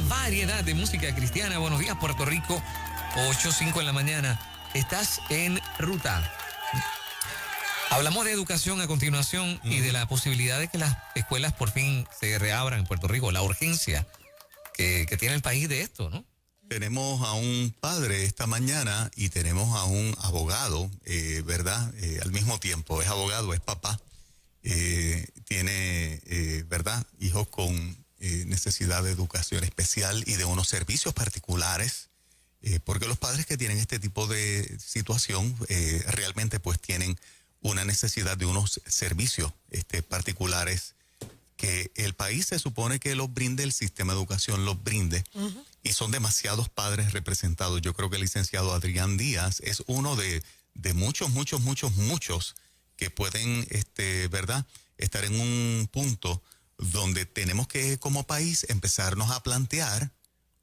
variedad de música cristiana. Buenos días, Puerto Rico, 8:05 en la mañana. Estás en ruta. Hablamos de educación a continuación y de la posibilidad de que las escuelas por fin se reabran en Puerto Rico, la urgencia que tiene el país de esto, ¿no? Tenemos a un padre esta mañana y tenemos a un abogado, ¿verdad? Al mismo tiempo, es abogado, es papá. Tiene, ¿verdad? Hijos con necesidad de educación especial y de unos servicios particulares. Porque los padres que tienen este tipo de situación realmente pues tienen una necesidad de unos servicios particulares que el país se supone que los brinde, el sistema de educación los brinde, y son demasiados padres representados. Yo creo que el licenciado Adrián Díaz es uno de muchos que pueden, ¿verdad?, estar en un punto donde tenemos que, como país, empezarnos a plantear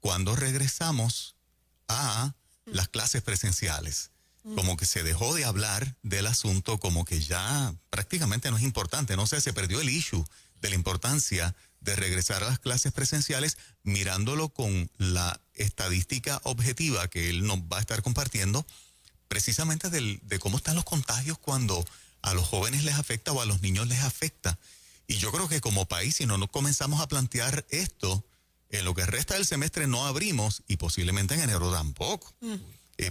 cuando regresamos a las clases presenciales. Como que se dejó de hablar del asunto, como que ya prácticamente no es importante. No sé, se perdió el issue de la importancia de regresar a las clases presenciales, mirándolo con la estadística objetiva que él nos va a estar compartiendo, precisamente de cómo están los contagios cuando a los jóvenes les afecta o a los niños les afecta. Y yo creo que como país, si no nos comenzamos a plantear esto, en lo que resta del semestre no abrimos y posiblemente en enero tampoco.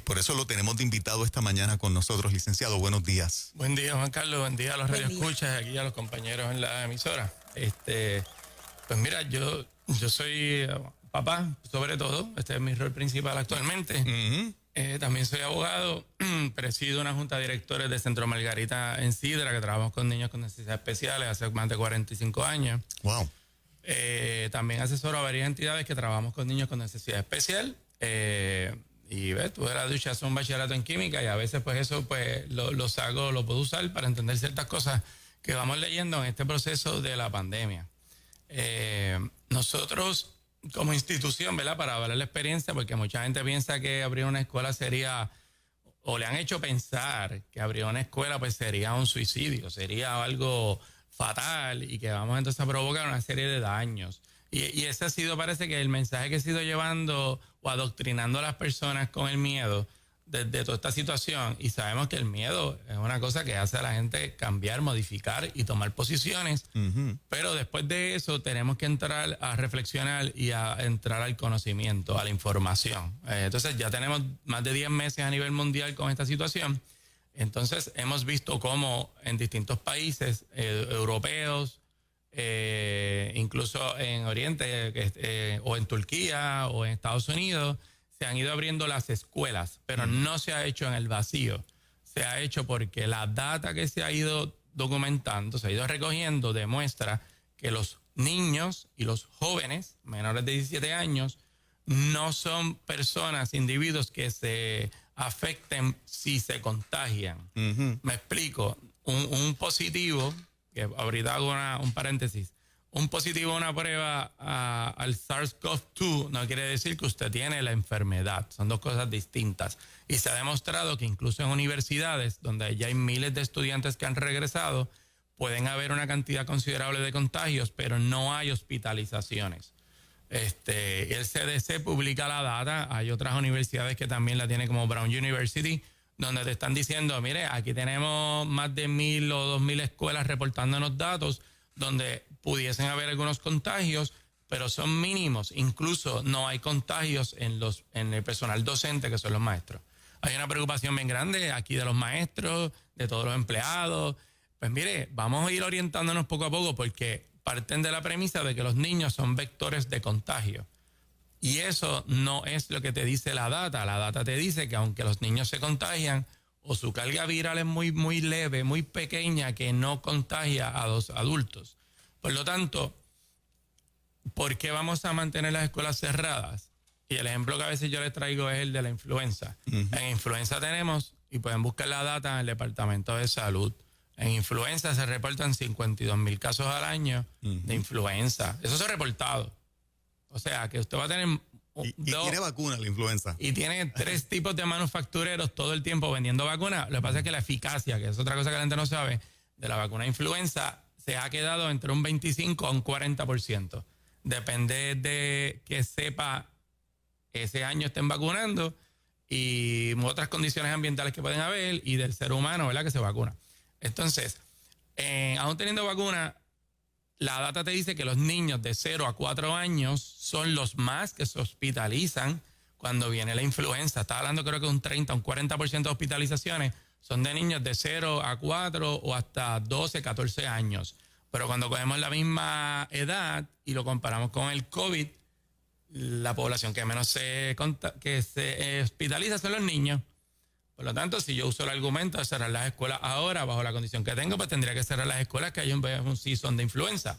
Por eso lo tenemos de invitado esta mañana con nosotros, licenciado. Buenos días. Buen día, Juan Carlos. Buen día a los radioescuchas, aquí a los compañeros en la emisora. Pues mira, yo soy papá, sobre todo. Este es mi rol principal actualmente. También soy abogado. Presido una junta de directores de Centro Margarita en Sidra, que trabajamos con niños con necesidades especiales hace más de 45 años. Wow. También asesoro a varias entidades que trabajamos con niños con necesidad especial. Y ves, tú de la ducha haces un bachillerato en química y a veces pues eso pues lo saco, lo puedo usar para entender ciertas cosas que vamos leyendo en este proceso de la pandemia. Nosotros como institución, ¿verdad?, para hablar la experiencia, porque mucha gente piensa que abrir una escuela sería, o le han hecho pensar que abrir una escuela pues sería un suicidio, sería algo fatal y que vamos entonces a provocar una serie de daños. Y ese ha sido, parece que el mensaje que he sido llevando o adoctrinando a las personas con el miedo de toda esta situación. Y sabemos que el miedo es una cosa que hace a la gente cambiar, modificar y tomar posiciones. Pero después de eso tenemos que entrar a reflexionar y a entrar al conocimiento, a la información. Entonces ya tenemos más de 10 meses a nivel mundial con esta situación. Entonces hemos visto cómo en distintos países europeos, incluso en Oriente o en Turquía o en Estados Unidos, se han ido abriendo las escuelas, pero no se ha hecho en el vacío. Se ha hecho porque la data que se ha ido documentando, se ha ido recogiendo, demuestra que los niños y los jóvenes menores de 17 años no son personas, individuos que se afecten si se contagian. Me explico. Un positivo, que ahorita hago un paréntesis, un positivo a una prueba al SARS-CoV-2 no quiere decir que usted tiene la enfermedad. Son dos cosas distintas. Y se ha demostrado que incluso en universidades, donde ya hay miles de estudiantes que han regresado, pueden haber una cantidad considerable de contagios, pero no hay hospitalizaciones. El CDC publica la data. Hay otras universidades que también la tienen, como Brown University, donde te están diciendo, mire, aquí tenemos más de 1,000 o 2,000 escuelas reportándonos datos donde pudiesen haber algunos contagios, pero son mínimos. Incluso no hay contagios en el personal docente, que son los maestros. Hay una preocupación bien grande aquí de los maestros, de todos los empleados. Pues mire, vamos a ir orientándonos poco a poco porque parten de la premisa de que los niños son vectores de contagio. Y eso no es lo que te dice la data. La data te dice que aunque los niños se contagian, o su carga viral es muy, muy leve, muy pequeña, que no contagia a los adultos. Por lo tanto, ¿por qué vamos a mantener las escuelas cerradas? Y el ejemplo que a veces yo les traigo es el de la influenza. En influenza tenemos, y pueden buscar la data en el Departamento de Salud, en influenza se reportan 52,000 casos al año de influenza. Eso se ha reportado. O sea, que usted va a tener... Y tiene vacuna la influenza. Y tiene 3 tipos de manufactureros todo el tiempo vendiendo vacunas. Lo que pasa es que la eficacia, que es otra cosa que la gente no sabe, de la vacuna de influenza se ha quedado entre un 25 a un 40%. depende de que sepa ese año estén vacunando y otras condiciones ambientales que pueden haber y del ser humano, ¿verdad?, que se vacuna. Entonces, aún teniendo vacuna, la data te dice que los niños de 0 a 4 años son los más que se hospitalizan cuando viene la influenza. Está hablando creo que un 30, un 40% de hospitalizaciones son de niños de 0 a 4 o hasta 12, 14 años. Pero cuando cogemos la misma edad y lo comparamos con el COVID, la población que menos se hospitaliza son los niños. Por lo tanto, si yo uso el argumento de cerrar las escuelas ahora, bajo la condición que tengo, pues tendría que cerrar las escuelas que hay un season de influenza.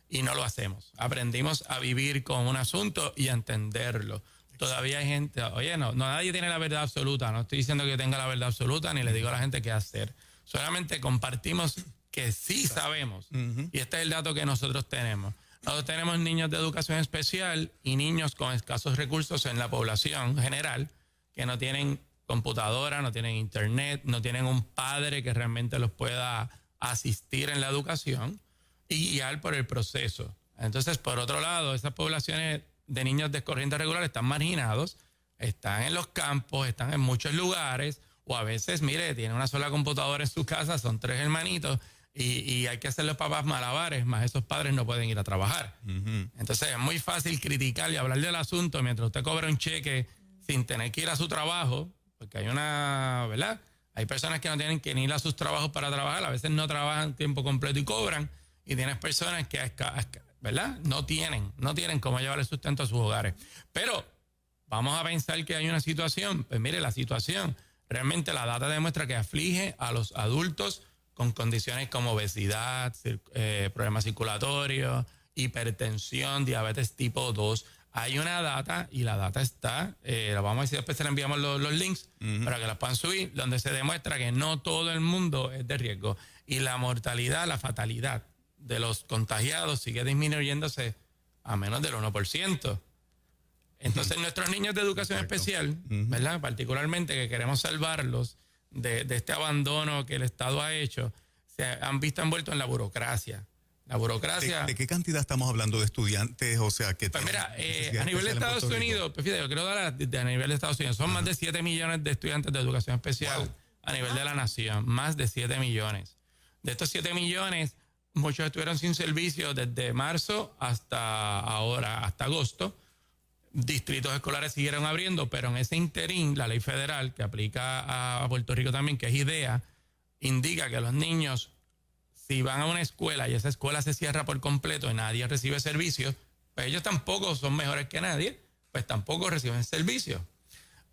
Y no lo hacemos. Aprendimos a vivir con un asunto y a entenderlo. Todavía hay gente, oye, no, nadie tiene la verdad absoluta. No estoy diciendo que yo tenga la verdad absoluta, ni le digo a la gente qué hacer. Solamente compartimos que sí sabemos. Y este es el dato que nosotros tenemos. Nosotros tenemos niños de educación especial y niños con escasos recursos en la población general que no tienen computadora, no tienen internet, no tienen un padre que realmente los pueda asistir en la educación y guiar por el proceso. Entonces, por otro lado, esas poblaciones de niños de corriente regular están marginados, están en los campos, están en muchos lugares, o a veces, mire, tienen una sola computadora en su casa, son 3 hermanitos, y hay que hacer los papás malabares, más esos padres no pueden ir a trabajar. Entonces, es muy fácil criticar y hablar del asunto mientras usted cobra un cheque sin tener que ir a su trabajo, porque hay ¿verdad? Hay personas que no tienen que ir a sus trabajos para trabajar, a veces no trabajan tiempo completo y cobran, y tienes personas que, ¿verdad?, no tienen cómo llevar el sustento a sus hogares. Pero vamos a pensar que hay una situación, pues mire, la situación, realmente la data demuestra que aflige a los adultos con condiciones como obesidad, problemas circulatorios, hipertensión, diabetes tipo 2. Hay una data, y la data está, la vamos a decir, después se le enviamos los links para que las puedan subir, donde se demuestra que no todo el mundo es de riesgo. Y la mortalidad, la fatalidad de los contagiados sigue disminuyéndose a menos del 1%. Entonces, nuestros niños de educación especial, ¿verdad?, particularmente que queremos salvarlos de este abandono que el Estado ha hecho, se han visto envueltos en la burocracia. La burocracia. ¿De qué cantidad estamos hablando de estudiantes? O sea, que pues mira, a nivel de Estados Unidos, pues fíjate, yo quiero dar a nivel de Estados Unidos, son más de 7 millones de estudiantes de educación especial a nivel de la nación, más de 7 millones. De estos 7 millones, muchos estuvieron sin servicio desde marzo hasta ahora, hasta agosto. Distritos escolares siguieron abriendo, pero en ese interín, la ley federal que aplica a Puerto Rico también, que es IDEA, indica que los niños, si van a una escuela y esa escuela se cierra por completo y nadie recibe servicios, pues ellos tampoco son mejores que nadie, pues tampoco reciben servicios.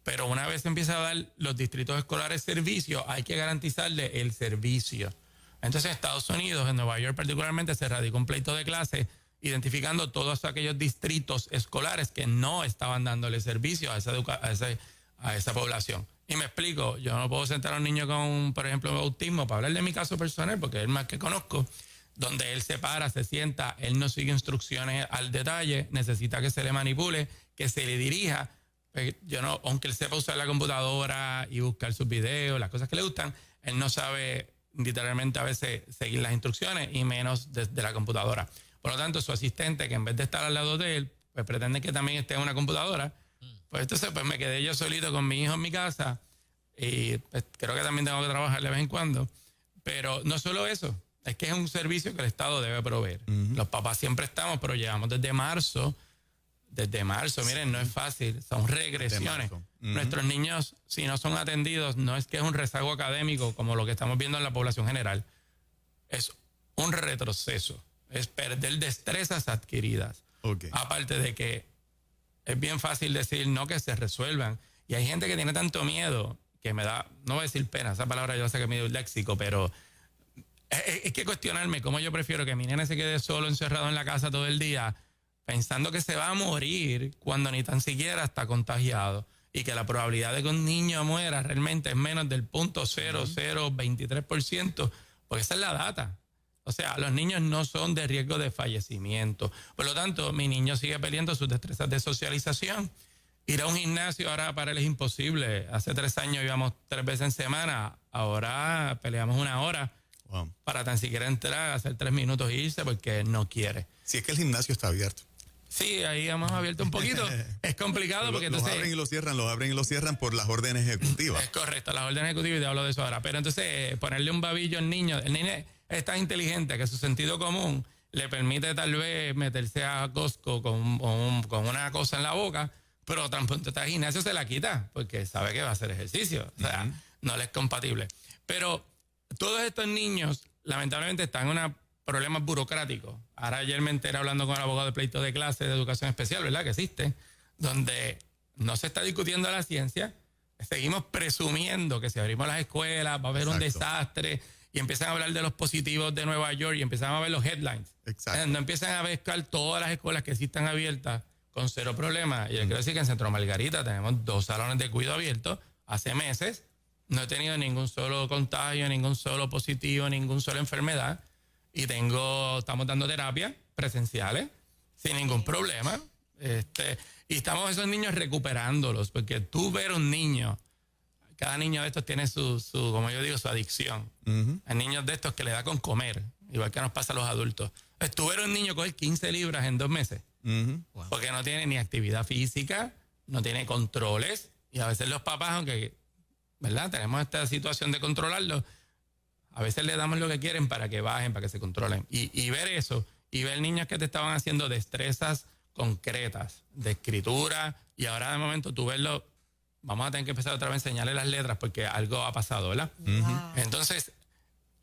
Pero una vez empieza a dar los distritos escolares servicios, hay que garantizarle el servicio. Entonces, en Estados Unidos, en Nueva York particularmente, se radicó un pleito de clase identificando todos aquellos distritos escolares que no estaban dándole servicio a esa población. Y me explico, yo no puedo sentar a un niño con, por ejemplo, autismo, para hablar de mi caso personal, porque es el más que conozco, donde él se para, se sienta, él no sigue instrucciones al detalle, necesita que se le manipule, que se le dirija. Yo no, aunque él sepa usar la computadora y buscar sus videos, las cosas que le gustan, él no sabe literalmente a veces seguir las instrucciones y menos desde la computadora. Por lo tanto, su asistente, que en vez de estar al lado de él, pues pretende que también esté en una computadora. Pues entonces pues me quedé yo solito con mi hijo en mi casa y pues, creo que también tengo que trabajar de vez en cuando. Pero no solo eso, es que es un servicio que el Estado debe proveer. Los papás siempre estamos, pero llevamos desde marzo, miren, no es fácil, son regresiones. Nuestros niños, si no son atendidos, no es que es un rezago académico como lo que estamos viendo en la población general, es un retroceso, es perder destrezas adquiridas. Aparte de que es bien fácil decir no, que se resuelvan. Y hay gente que tiene tanto miedo que me da, no voy a decir pena, esa palabra yo sé que me dio el léxico, pero es que cuestionarme cómo yo prefiero que mi nene se quede solo encerrado en la casa todo el día pensando que se va a morir cuando ni tan siquiera está contagiado y que la probabilidad de que un niño muera realmente es menos del 0.0023%, porque esa es la data. O sea, los niños no son de riesgo de fallecimiento. Por lo tanto, mi niño sigue perdiendo sus destrezas de socialización. Ir a un gimnasio ahora para él es imposible. Hace 3 años íbamos 3 veces en semana. Ahora peleamos 1 hora para tan siquiera entrar, hacer 3 minutos e irse porque no quiere. Si es que el gimnasio está abierto. Sí, ahí hemos abierto un poquito. Es complicado porque los entonces... abren y los cierran, los abren y los cierran por las órdenes ejecutivas. Es correcto, las órdenes ejecutivas, y te hablo de eso ahora. Pero entonces, ponerle un babillo al niño, el niño es tan inteligente que su sentido común le permite tal vez meterse a Costco con una cosa en la boca, pero tan pronto está al gimnasio se la quita, porque sabe que va a hacer ejercicio. O sea, no le es compatible. Pero todos estos niños, lamentablemente, están en problemas burocráticos. Ahora ayer me enteré hablando con el abogado de pleito de clase de educación especial, ¿verdad? Que existe, donde no se está discutiendo la ciencia, seguimos presumiendo que si abrimos las escuelas va a haber un desastre, y empiezan a hablar de los positivos de Nueva York y empiezan a ver los headlines. Exacto. No empiezan a buscar todas las escuelas que sí están abiertas con cero problemas. Y yo quiero decir que en Centro Margarita tenemos 2 salones de cuidado abiertos hace meses. No he tenido ningún solo contagio, ningún solo positivo, ningún solo enfermedad. Y estamos dando terapias presenciales sin ningún problema. Y estamos esos niños recuperándolos, porque tú ver un niño, cada niño de estos tiene como yo digo, su adicción. Hay niños de estos que le da con comer, igual que nos pasa a los adultos. Tú ver un niño coger 15 libras en 2 meses, porque no tiene ni actividad física, no tiene controles, y a veces los papás, aunque, ¿verdad?, tenemos esta situación de controlarlo, a veces le damos lo que quieren para que bajen, para que se controlen. Y ver eso, y ver niños que te estaban haciendo destrezas concretas de escritura, y ahora de momento tú verlo, vamos a tener que empezar otra vez a enseñarle las letras porque algo ha pasado, ¿verdad? Entonces,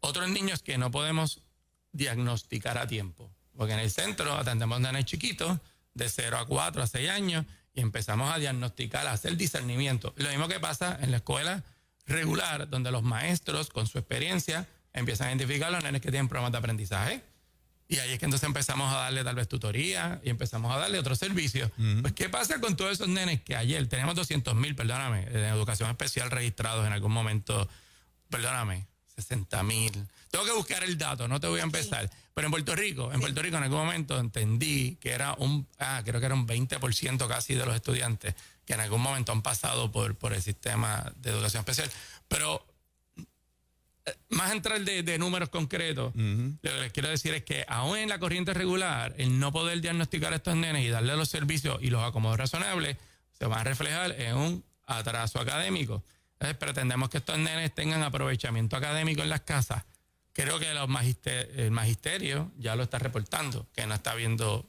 otros niños que no podemos diagnosticar a tiempo, porque en el centro atendemos nenes chiquitos de 0 a 4 a 6 años y empezamos a diagnosticar, a hacer discernimiento. Lo mismo que pasa en la escuela regular, donde los maestros con su experiencia empiezan a identificar a los nenes que tienen problemas de aprendizaje. Y ahí es que entonces empezamos a darle tal vez tutoría y empezamos a darle otros servicios. Pues, ¿qué pasa con todos esos nenes que ayer teníamos 200,000, perdóname, en educación especial registrados en algún momento, perdóname, 60,000? Tengo que buscar el dato, no te voy a empezar. Pero en Puerto Rico en algún momento entendí que era creo que era un 20% casi de los estudiantes que en algún momento han pasado por el sistema de educación especial. Pero más entrar de números concretos, lo que les quiero decir es que aún en la corriente regular, el no poder diagnosticar a estos nenes y darle los servicios y los acomodos razonables, se van a reflejar en un atraso académico. Entonces pretendemos que estos nenes tengan aprovechamiento académico en las casas. Creo que el magisterio ya lo está reportando, que no está habiendo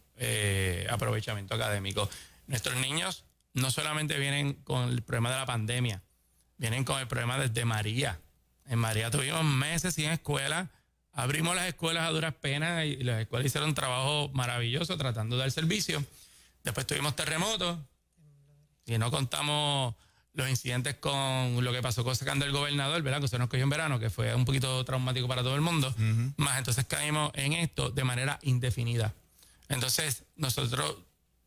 aprovechamiento académico. Nuestros niños no solamente vienen con el problema de la pandemia, vienen con el problema desde María. En María tuvimos meses sin escuela, abrimos las escuelas a duras penas y las escuelas hicieron un trabajo maravilloso tratando de dar servicio. Después tuvimos terremotos y no contamos los incidentes con lo que pasó sacando el gobernador, ¿verdad?, que se nos cogió en verano, que fue un poquito traumático para todo el mundo. Más entonces caímos en esto de manera indefinida. Entonces nosotros,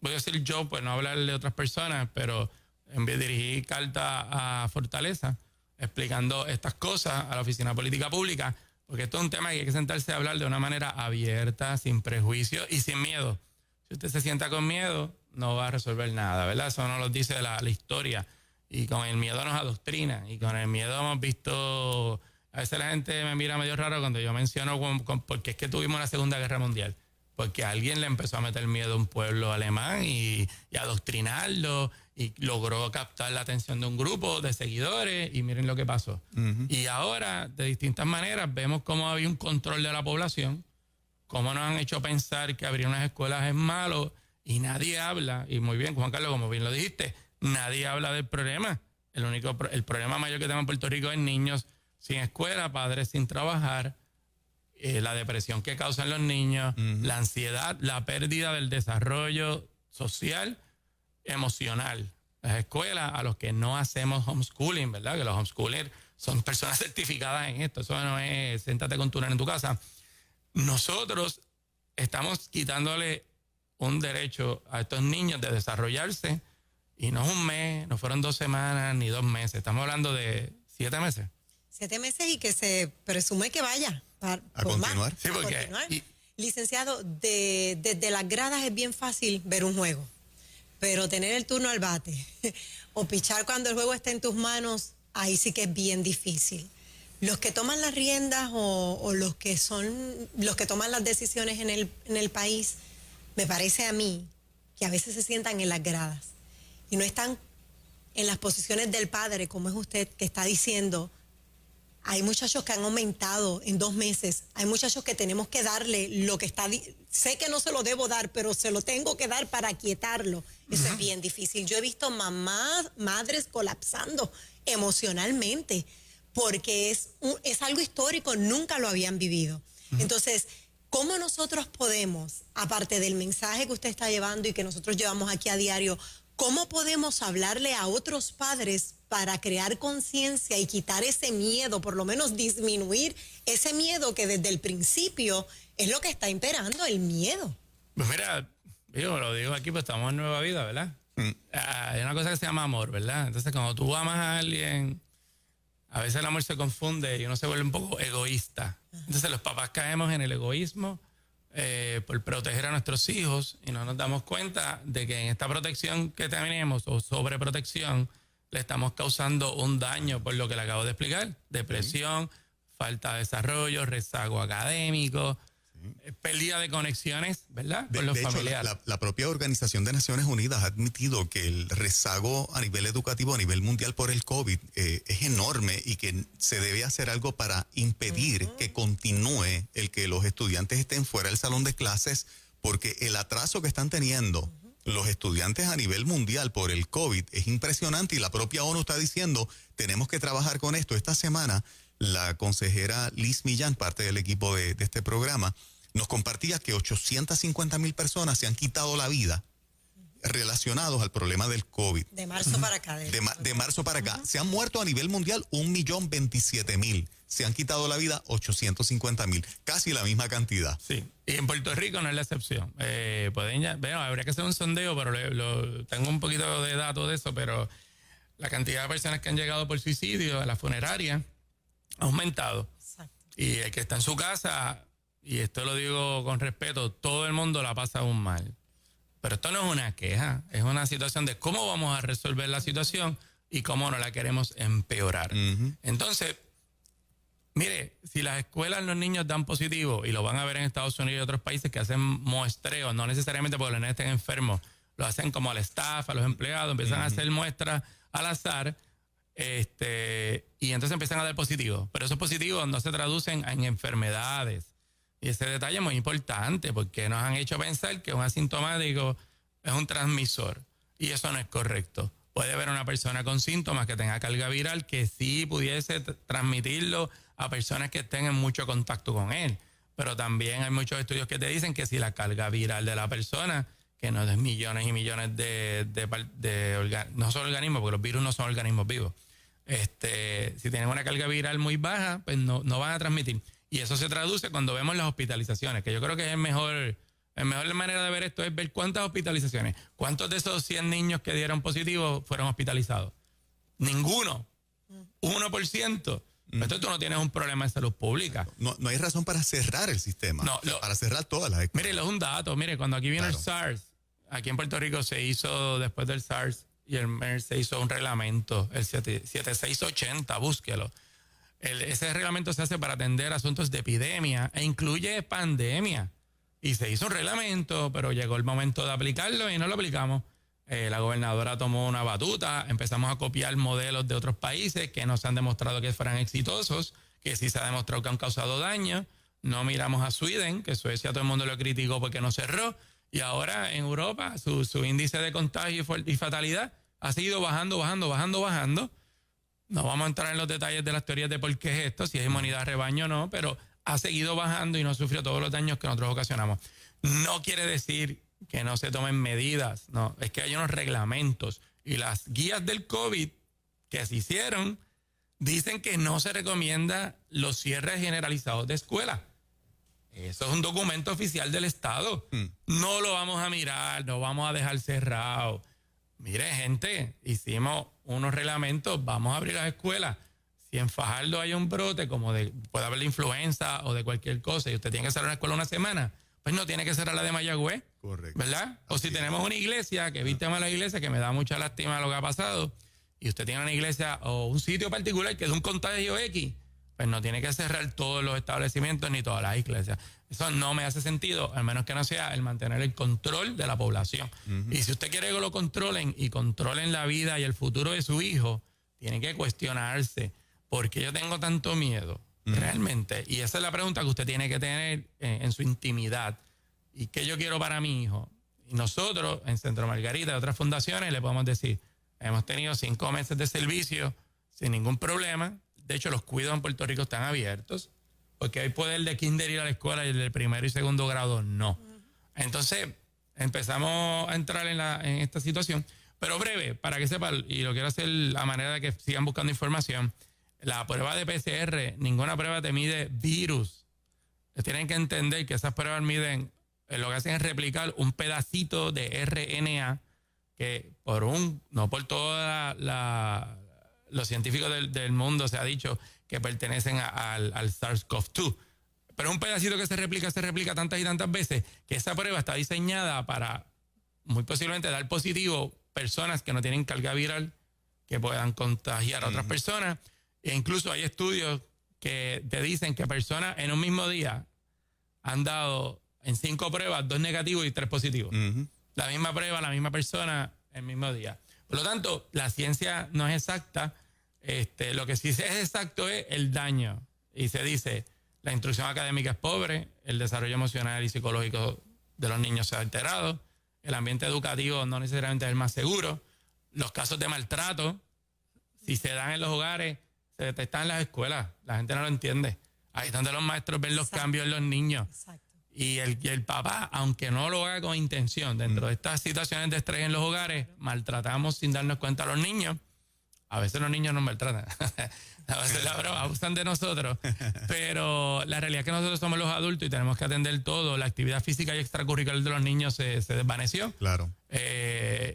voy a decir yo, pues no hablar de otras personas, pero dirigí carta a Fortaleza explicando estas cosas a la Oficina de Política Pública, porque esto es un tema que hay que sentarse a hablar de una manera abierta, sin prejuicios y sin miedo. Si usted se sienta con miedo, no va a resolver nada, ¿verdad? Eso nos lo dice la historia. Y con el miedo nos adoctrina. Y con el miedo hemos visto... A veces la gente me mira medio raro cuando yo menciono porque es que tuvimos la Segunda Guerra Mundial. Porque alguien le empezó a meter miedo a un pueblo alemán y adoctrinarlo, y logró captar la atención de un grupo de seguidores, y miren lo que pasó. Y ahora, de distintas maneras, vemos cómo había un control de la población, cómo nos han hecho pensar que abrir unas escuelas es malo, y nadie habla, y muy bien, Juan Carlos, como bien lo dijiste, nadie habla del problema. El problema mayor que tenemos en Puerto Rico es niños sin escuela, padres sin trabajar, la depresión que causan los niños, la ansiedad, la pérdida del desarrollo social, emocional. Las escuelas, a los que no hacemos homeschooling, ¿verdad? Que los homeschoolers son personas certificadas en esto. Eso no es siéntate con tu nena en tu casa. Nosotros estamos quitándole un derecho a estos niños de desarrollarse, y no es un mes, no fueron 2 semanas ni 2 meses. Estamos hablando de 7 meses. 7 meses y que se presume que vaya a continuar. Sí, porque... Licenciado, desde las gradas es bien fácil ver un juego, pero tener el turno al bate o pichar cuando el juego está en tus manos, ahí sí que es bien difícil. Los que toman las riendas o los que toman las decisiones en el país, me parece a mí que a veces se sientan en las gradas y no están en las posiciones del padre, como es usted que está diciendo. Hay muchachos que han aumentado en 2 meses. Hay muchachos que tenemos que darle lo que está... Sé que no se lo debo dar, pero se lo tengo que dar para aquietarlo. Eso es bien difícil. Yo he visto mamás, madres colapsando emocionalmente porque es algo histórico, nunca lo habían vivido. Entonces, ¿cómo nosotros podemos, aparte del mensaje que usted está llevando y que nosotros llevamos aquí a diario, cómo podemos hablarle a otros padres para crear conciencia y quitar ese miedo, por lo menos disminuir ese miedo que desde el principio es lo que está imperando, el miedo? Pues mira, yo lo digo aquí, pues estamos en Nueva Vida, ¿verdad? Hay una cosa que se llama amor, ¿verdad? Entonces, cuando tú amas a alguien, a veces el amor se confunde y uno se vuelve un poco egoísta. Entonces, los papás caemos en el egoísmo por proteger a nuestros hijos y no nos damos cuenta de que en esta protección que tenemos o sobreprotección le estamos causando un daño por lo que le acabo de explicar: depresión, falta de desarrollo, rezago académico, pérdida de conexiones, ¿verdad? Con los familiares. Hecho, la propia Organización de Naciones Unidas ha admitido que el rezago a nivel educativo, a nivel mundial por el COVID es enorme y que se debe hacer algo para impedir que continúe el que los estudiantes estén fuera del salón de clases, porque el atraso que están teniendo los estudiantes a nivel mundial por el COVID es impresionante y la propia ONU está diciendo, tenemos que trabajar con esto. Esta semana la consejera Liz Millán, parte del equipo de este programa, nos compartía que 850,000 personas se han quitado la vida relacionados al problema del COVID. De marzo para acá. De marzo para acá. Se han muerto a nivel mundial 1,027,000. Se han quitado la vida 850,000. Casi la misma cantidad. Sí, y en Puerto Rico no es la excepción. Habría que hacer un sondeo, pero tengo un poquito de datos de eso, pero la cantidad de personas que han llegado por suicidio a la funeraria ha aumentado. Exacto. Y el que está en su casa, y esto lo digo con respeto, todo el mundo la pasa aún mal. Pero esto no es una queja, es una situación de cómo vamos a resolver la situación y cómo no la queremos empeorar. Entonces, mire, si las escuelas los niños dan positivo, y lo van a ver en Estados Unidos y otros países que hacen muestreos, no necesariamente porque los niños estén enfermos, lo hacen como al staff, a los empleados, empiezan a hacer muestras al azar, y entonces empiezan a dar positivos. Pero esos positivos no se traducen en enfermedades. Y ese detalle es muy importante porque nos han hecho pensar que un asintomático es un transmisor. Y eso no es correcto. Puede haber una persona con síntomas que tenga carga viral que sí pudiese transmitirlo a personas que estén en mucho contacto con él. Pero también hay muchos estudios que te dicen que si la carga viral de la persona, que no es millones y millones no son organismos, porque los virus no son organismos vivos. Si tienen una carga viral muy baja, pues no van a transmitir. Y eso se traduce cuando vemos las hospitalizaciones, que yo creo que es la mejor manera de ver esto es ver cuántas hospitalizaciones, cuántos de esos 100 niños que dieron positivo fueron hospitalizados. Ninguno. 1%. Entonces tú no tienes un problema de salud pública. No hay razón para cerrar el sistema, para cerrar todas las escuelas. Mire, es un dato. Mire, cuando aquí vino el SARS, aquí en Puerto Rico se hizo, después del SARS y el MERS, se hizo un reglamento, el 7680, búsquelo. Ese reglamento se hace para atender asuntos de epidemia e incluye pandemia. Y se hizo un reglamento, pero llegó el momento de aplicarlo y no lo aplicamos. La gobernadora tomó una batuta, empezamos a copiar modelos de otros países que no se han demostrado que fueran exitosos, que sí se ha demostrado que han causado daño. No miramos a Sweden, que Suecia todo el mundo lo criticó porque no cerró. Y ahora en Europa su índice de contagio y fatalidad ha seguido bajando. No vamos a entrar en los detalles de las teorías de por qué es esto, si es inmunidad de rebaño o no, pero ha seguido bajando y no sufrió todos los daños que nosotros ocasionamos. No quiere decir que no se tomen medidas, no, es que hay unos reglamentos y las guías del COVID que se hicieron dicen que no se recomienda los cierres generalizados de escuelas. Eso es un documento oficial del Estado. No lo vamos a mirar, no vamos a dejar cerrado. Mire, gente, hicimos unos reglamentos, vamos a abrir las escuelas. Si en Fajardo hay un brote, puede haber de influenza o de cualquier cosa, y usted tiene que cerrar una escuela una semana, pues no tiene que cerrar la de Mayagüez. Correcto. ¿Verdad? O si tenemos una iglesia, que viste mal la iglesia, que me da mucha lástima lo que ha pasado, y usted tiene una iglesia o un sitio particular que es un contagio X, pues no tiene que cerrar todos los establecimientos ni todas las iglesias. Eso no me hace sentido, al menos que no sea el mantener el control de la población. Y si usted quiere que lo controlen y controlen la vida y el futuro de su hijo, tiene que cuestionarse, ¿por qué yo tengo tanto miedo? Realmente. Y esa es la pregunta que usted tiene que tener en su intimidad. ¿Y qué yo quiero para mi hijo? Y nosotros, en Centro Margarita y otras fundaciones, le podemos decir, hemos tenido 5 meses de servicio sin ningún problema. De hecho, los cuidados en Puerto Rico están abiertos, porque hay poder de kinder ir a la escuela y el de primero y segundo grado no. Entonces, empezamos a entrar en esta situación. Pero breve, para que sepan, y lo quiero hacer a manera de que sigan buscando información, la prueba de PCR, ninguna prueba te mide virus. Tienen que entender que esas pruebas miden, lo que hacen es replicar un pedacito de RNA que no por todos los científicos del mundo se ha dicho que pertenecen al SARS-CoV-2. Pero un pedacito que se replica tantas y tantas veces que esa prueba está diseñada para muy posiblemente dar positivo personas que no tienen carga viral que puedan contagiar a otras personas. E incluso hay estudios que te dicen que personas en un mismo día han dado en 5 pruebas 2 negativos y 3 positivos. La misma prueba, la misma persona, el mismo día. Por lo tanto, la ciencia no es exacta. Lo que sí es exacto es el daño. Y se dice, la instrucción académica es pobre, el desarrollo emocional y psicológico de los niños se ha alterado, el ambiente educativo no necesariamente es el más seguro, los casos de maltrato, si se dan en los hogares, se detectan en las escuelas, la gente no lo entiende. Ahí es donde los maestros ven los cambios en los niños. Exacto. Y el papá, aunque no lo haga con intención, dentro de estas situaciones de estrés en los hogares, maltratamos sin darnos cuenta a los niños. A veces los niños nos maltratan. A veces la broma, abusan de nosotros. Pero la realidad es que nosotros somos los adultos y tenemos que atender todo. La actividad física y extracurricular de los niños se desvaneció. Claro.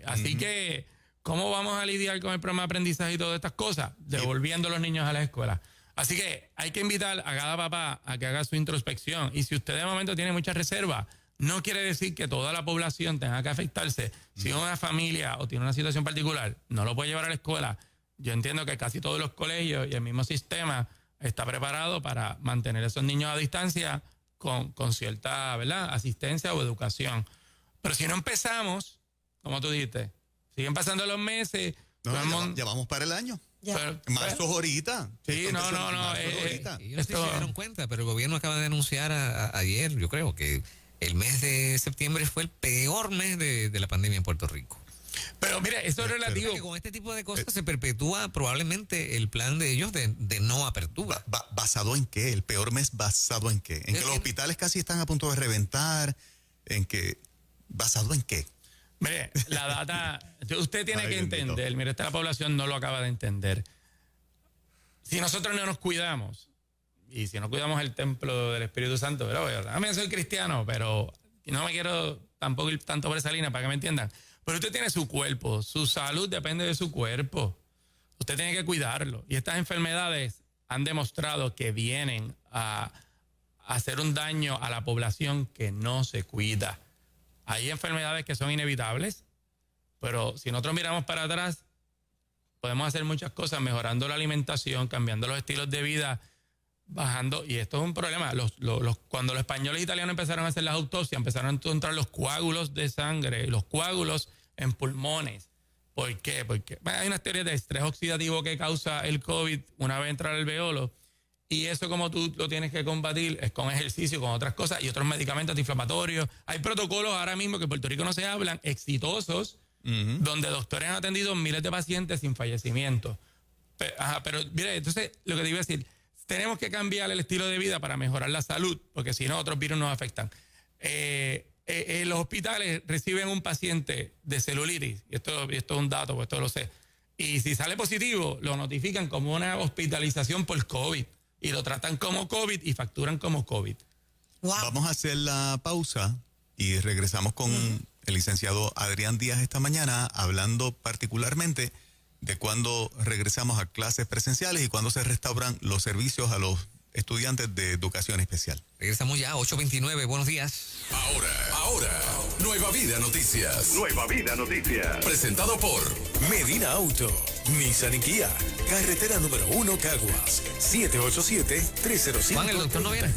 Así que, ¿cómo vamos a lidiar con el programa de aprendizaje y todas estas cosas? Devolviendo a los niños a la escuela. Así que hay que invitar a cada papá a que haga su introspección. Y si usted de momento tiene mucha reserva, no quiere decir que toda la población tenga que afectarse. Si una familia o tiene una situación particular, no lo puede llevar a la escuela. Yo entiendo que casi todos los colegios y el mismo sistema está preparado para mantener a esos niños a distancia con cierta, ¿verdad?, asistencia o educación. Pero si no empezamos, como tú dijiste, siguen pasando los meses. Ya vamos para el año. Ya. Marzo es ahorita. Sí, no. Yo no sé si se dieron cuenta, pero el gobierno acaba de anunciar ayer, yo creo, que el mes de septiembre fue el peor mes de la pandemia en Puerto Rico. Pero mire, eso es relativo. Porque con este tipo de cosas se perpetúa probablemente el plan de ellos de no apertura. ¿Basado en qué? ¿El peor mes basado en qué? ¿En que los hospitales casi están a punto de reventar? ¿En qué? ¿Basado en qué? Mire, la data, usted tiene que entender, mire, esta población no lo acaba de entender. Si nosotros no nos cuidamos, y si no cuidamos el templo del Espíritu Santo, pero también soy cristiano, pero no me quiero tampoco ir tanto por esa línea para que me entiendan. Pero usted tiene su cuerpo, su salud depende de su cuerpo. Usted tiene que cuidarlo. Y estas enfermedades han demostrado que vienen a hacer un daño a la población que no se cuida. Hay enfermedades que son inevitables, pero si nosotros miramos para atrás, podemos hacer muchas cosas mejorando la alimentación, cambiando los estilos de vida, bajando, y esto es un problema. Cuando los españoles e italianos empezaron a hacer las autopsias, empezaron a encontrar los coágulos de sangre, los coágulos en pulmones. ¿Por qué? Porque hay unas teorías de estrés oxidativo que causa el COVID una vez entra al alveolo, y eso, como tú lo tienes que combatir, es con ejercicio, con otras cosas y otros medicamentos antiinflamatorios. Hay protocolos ahora mismo que en Puerto Rico no se hablan, exitosos, donde doctores han atendido miles de pacientes sin fallecimiento. Pero mire, entonces lo que te iba a decir, tenemos que cambiar el estilo de vida para mejorar la salud, porque si no, otros virus nos afectan. Los hospitales reciben un paciente de celulitis, y esto es un dato, pues esto lo sé, y si sale positivo, lo notifican como una hospitalización por COVID, y lo tratan como COVID y facturan como COVID. Wow. Vamos a hacer la pausa y regresamos con el licenciado Adrián Díaz esta mañana, hablando particularmente de cuándo regresamos a clases presenciales y cuándo se restauran los servicios a los estudiantes de educación especial. Regresamos ya, 8:29, buenos días. Ahora, Nueva Vida Noticias. Nueva Vida Noticias. Presentado por Medina Auto. Nissan y Kia. Carretera número 1 Caguas. 787-305-3511. Juan, ¿el doctor no viene?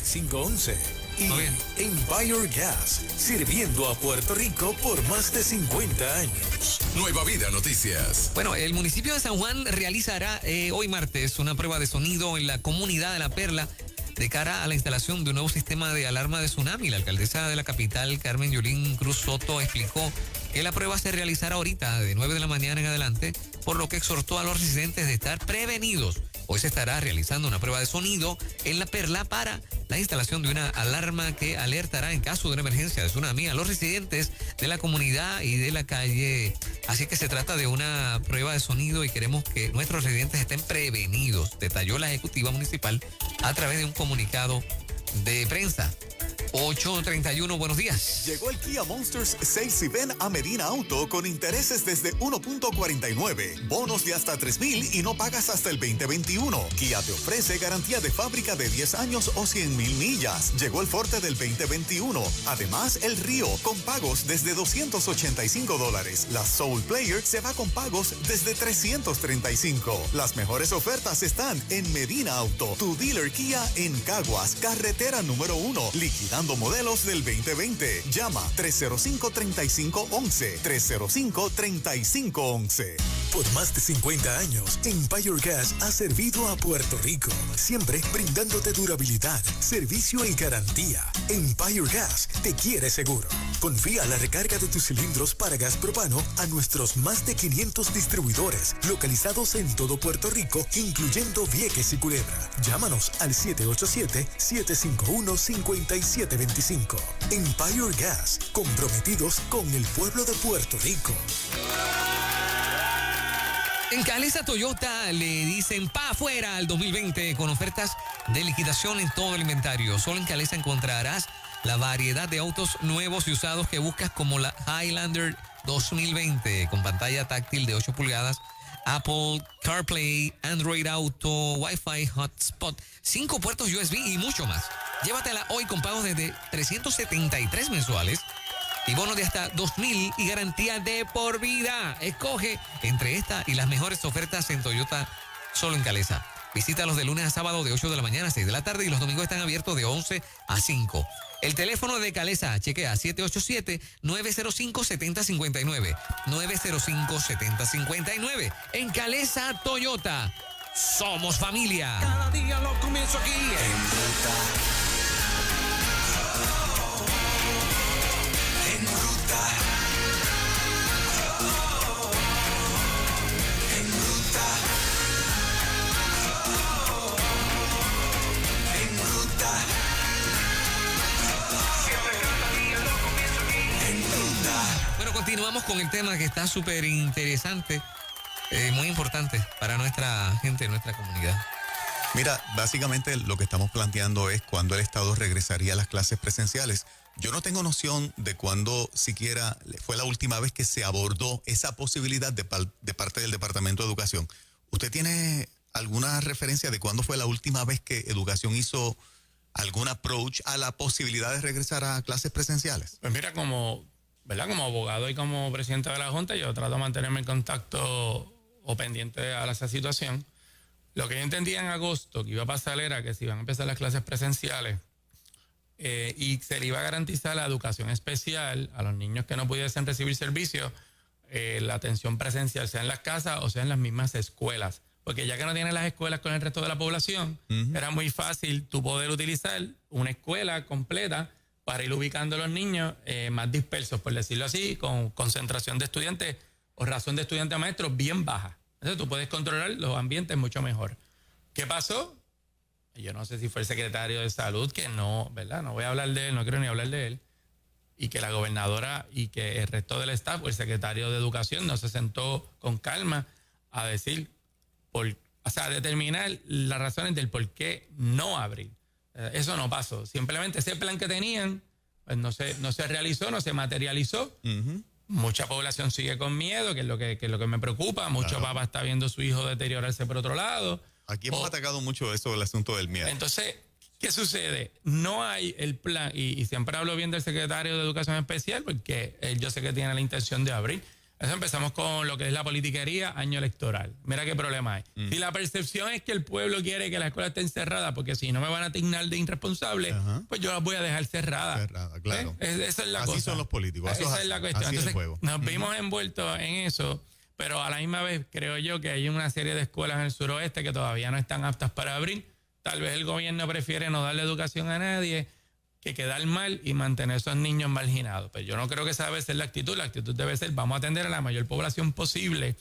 Y No viene. Empire Gas, sirviendo a Puerto Rico por más de 50 años. Nueva Vida Noticias. Bueno, el municipio de San Juan realizará hoy martes una prueba de sonido en la comunidad de La Perla de cara a la instalación de un nuevo sistema de alarma de tsunami. La alcaldesa de la capital, Carmen Yulín Cruz Soto, explicó que la prueba se realizará ahorita de 9 de la mañana en adelante, por lo que exhortó a los residentes de estar prevenidos. Hoy se estará realizando una prueba de sonido en La Perla para la instalación de una alarma que alertará en caso de una emergencia de tsunami a los residentes de la comunidad y de la calle. Así que se trata de una prueba de sonido y queremos que nuestros residentes estén prevenidos, detalló la ejecutiva municipal a través de un comunicado de prensa. 8:31, buenos días. Llegó el Kia Monsters Sales Event a Medina Auto con intereses desde 1.49, bonos de hasta 3,000 y no pagas hasta el 2021. Kia te ofrece garantía de fábrica de 10 años o 100,000 millas. Llegó el Forte del 2021. Además, el Río con pagos desde $285. La Soul Player se va con pagos desde $335. Las mejores ofertas están en Medina Auto, tu dealer Kia en Caguas, carretera número 1, liquidando modelos del 2020. Llama 305-3511. 305-3511. Por más de 50 años, Empire Gas ha servido a Puerto Rico, siempre brindándote durabilidad, servicio y garantía. Empire Gas te quiere seguro. Confía la recarga de tus cilindros para gas propano a nuestros más de 500 distribuidores localizados en todo Puerto Rico, incluyendo Vieques y Culebra. Llámanos al 787-751-5725. Empire Gas, comprometidos con el pueblo de Puerto Rico. En Calesa Toyota le dicen pa' afuera al 2020 con ofertas de liquidación en todo el inventario. Solo en Calesa encontrarás la variedad de autos nuevos y usados que buscas, como la Highlander 2020 con pantalla táctil de 8 pulgadas, Apple CarPlay, Android Auto, Wi-Fi Hotspot, 5 puertos USB y mucho más. Llévatela hoy con pagos desde 373 mensuales y bonos de hasta 2,000 y garantía de por vida. Escoge entre esta y las mejores ofertas en Toyota solo en Calesa. Visítalos de lunes a sábado de 8 de la mañana a 6 de la tarde y los domingos están abiertos de 11 a 5. El teléfono de Calesa, chequea 787-905-7059. 905-7059. En Calesa Toyota, somos familia. Cada día lo comienzo aquí en Ruta. En Ruta. En Ruta. En Ruta. Siempre cada día lo comienzo aquí en Ruta. Bueno, continuamos con el tema que está súper interesante, muy importante para nuestra gente, nuestra comunidad. Mira, básicamente lo que estamos planteando es cuándo el Estado regresaría a las clases presenciales. Yo no tengo noción de cuándo siquiera fue la última vez que se abordó esa posibilidad de parte del Departamento de Educación. ¿Usted tiene alguna referencia de cuándo fue la última vez que Educación hizo algún approach a la posibilidad de regresar a clases presenciales? Pues mira, como abogado y como presidente de la Junta, yo trato de mantenerme en contacto o pendiente a esa situación. Lo que yo entendía en agosto que iba a pasar era que se iban a empezar las clases presenciales y se le iba a garantizar la educación especial a los niños que no pudiesen recibir servicios, la atención presencial, sea en las casas o sea en las mismas escuelas. Porque ya que no tienen las escuelas con el resto de la población, era muy fácil tú poder utilizar una escuela completa para ir ubicando a los niños más dispersos, por decirlo así, con concentración de estudiantes o razón de estudiantes a maestros bien baja. Entonces tú puedes controlar los ambientes mucho mejor. ¿Qué pasó? Yo no sé si fue el secretario de Salud, que no, ¿verdad? No voy a hablar de él, no quiero ni hablar de él. Y que la gobernadora y que el resto del staff o el secretario de Educación no se sentó con calma a decir, a determinar las razones del por qué no abrir. Eso no pasó. Simplemente ese plan que tenían pues no se realizó, no se materializó. Mucha población sigue con miedo, que es lo que me preocupa. Mucho papá está viendo a su hijo deteriorarse por otro lado. Aquí hemos atacado mucho eso, el asunto del miedo. Entonces, ¿qué sucede? No hay el plan, y siempre hablo bien del secretario de Educación Especial, porque él yo sé que tiene la intención de abrir. Eso empezamos con lo que es la politiquería, año electoral. Mira qué problema hay. Si la percepción es que el pueblo quiere que la escuela esté encerrada, porque si no me van a asignar de irresponsable, pues yo las voy a dejar cerradas. Cerrada, claro. Esa es la Así cosa. son los políticos. Esa es la cuestión. Así es el Entonces, juego. nos vimos envueltos en eso, pero a la misma vez creo yo que hay una serie de escuelas en el suroeste que todavía no están aptas para abrir. Tal vez el gobierno prefiere no darle educación a nadie que quedar mal y mantener a esos niños marginados. Pero yo no creo que esa debe ser la actitud. La actitud debe ser, vamos a atender a la mayor población posible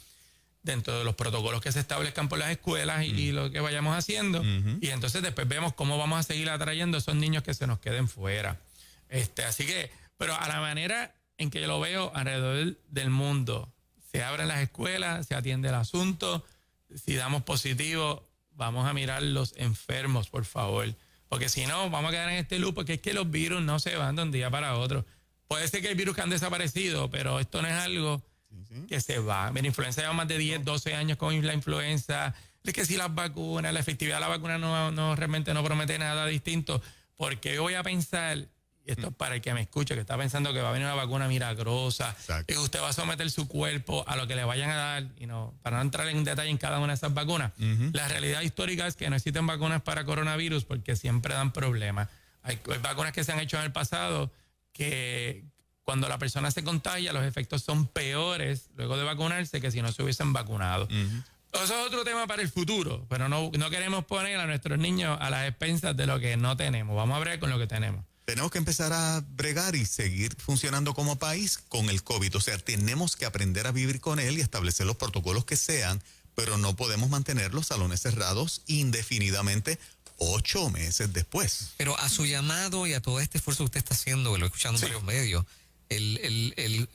dentro de los protocolos que se establezcan por las escuelas y lo que vayamos haciendo. Y entonces después vemos cómo vamos a seguir atrayendo a esos niños que se nos queden fuera. Así que, pero a la manera en que yo lo veo alrededor del mundo, se abren las escuelas, se atiende el asunto. Si damos positivo, vamos a mirar los enfermos, por favor. Porque si no, vamos a quedar en este loop, porque es que los virus no se van de un día para otro. Puede ser que hay virus que han desaparecido, pero esto no es algo que se va. Mira, influenza lleva más de 10, 12 años con la influenza. Es que si las vacunas, la efectividad de la vacuna no realmente no promete nada distinto. Porque yo voy a pensar, y esto es para el que me escuche, que está pensando que va a venir una vacuna milagrosa, Exacto. y usted va a someter su cuerpo a lo que le vayan a dar, y no, para no entrar en detalle en cada una de esas vacunas. La realidad histórica es que no existen vacunas para coronavirus porque siempre dan problemas. Hay vacunas que se han hecho en el pasado que cuando la persona se contagia, los efectos son peores luego de vacunarse que si no se hubiesen vacunado. Eso es otro tema para el futuro, pero no queremos poner a nuestros niños a las expensas de lo que no tenemos. Vamos a ver con lo que tenemos. Tenemos que empezar a bregar y seguir funcionando como país con el COVID. O sea, tenemos que aprender a vivir con él y establecer los protocolos que sean, pero no podemos mantener los salones cerrados indefinidamente 8 meses después. Pero a su llamado y a todo este esfuerzo que usted está haciendo, que lo he escuchado en varios medios,